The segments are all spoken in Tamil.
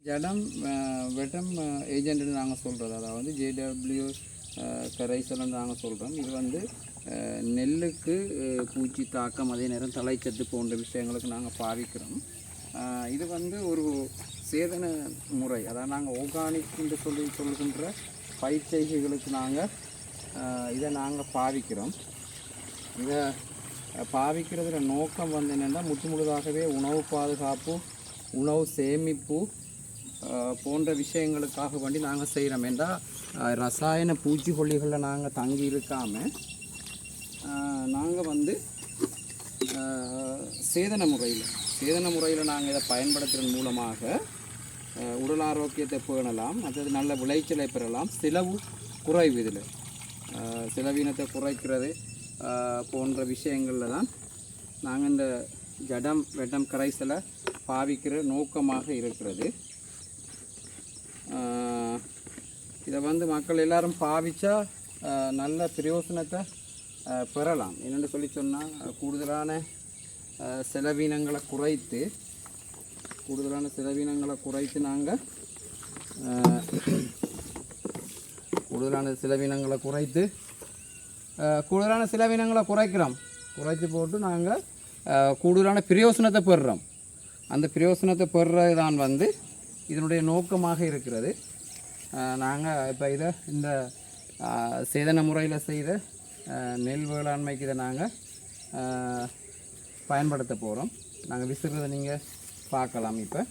ஜடம் வெட்டம் ஏஜென்ட்னு நாங்கள் சொல்கிறது, அதாவது ஜேடபிள்யூ கரைசல்னு நாங்கள் சொல்கிறோம். இது வந்து நெல்லுக்கு பூச்சி தாக்கம், அதே நேரம் தலைச்சத்து போன்ற விஷயங்களுக்கு நாங்கள் பாவிக்கிறோம். இது வந்து ஒரு சேதன முறை, அதாவது நாங்கள் ஆர்கானிக் என்று சொல்கின்ற பயிர் செய்கைகளுக்கு நாங்கள் இதை நாங்கள் பாவிக்கிறோம். இதை பாவிக்கிறதுல நோக்கம் வந்து என்னென்னா முழுதாகவே உணவு பாதுகாப்பு, உணவு சேமிப்பு போன்ற விஷயங்களுக்காக வேண்டி நாங்கள் செய்கிறோம். என்றால் ரசாயன பூச்சிக்கொல்லிகளில் நாங்கள் தங்கி இருக்காமல் நாங்கள் வந்து சேதன முறையில் நாங்கள் இதை பயன்படுத்துவதன் மூலமாக உடல் ஆரோக்கியத்தை பேணலாம், அதாவது நல்ல விளைச்சலை பெறலாம். செலவு குறைவு, இதில் செலவினத்தை குறைக்கிறது போன்ற விஷயங்களில் தான் நாங்கள் இந்த ஜடம் வெட்டம் கரைசலை பாவிக்கிற நோக்கமாக இருக்கிறது. இதை வந்து மக்கள் எல்லாரும் பாவிச்சா நல்ல பிரயோசனத்தை பெறலாம். என்னென்னு சொல்லி சொன்னால் கூடுதலான செலவினங்களை குறைத்து நாங்கள் கூடுதலான செலவினங்களை குறைத்து போட்டு நாங்கள் கூடுதலான பிரயோசனத்தை பெறுறோம். அந்த பிரயோசனத்தை பெறுறது தான் வந்து இதனுடைய நோக்கமாக இருக்கிறது. நாங்கள் இப்போ இதை இந்த சேதன முறையில் செய்த நெல் வேளாண்மைக்கு இதை நாங்கள் பயன்படுத்த போகிறோம். நாங்கள் விசிறதை நீங்கள் பார்க்கலாம். இப்போ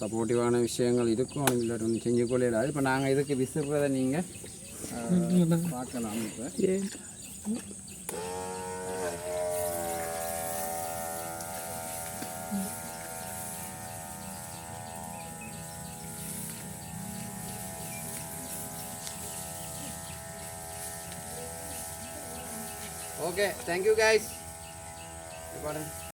சப்போர்ட்டிவான விஷயங்கள் இருக்கும், இல்லை ஒன்று செஞ்சு கொள்ளையிடாது. இப்போ நாங்கள் இதுக்கு விசிறதை நீங்கள் பார்க்கலாம். இப்போ ஓகே, தேங்க்யூ கைஸ். பாருங்க.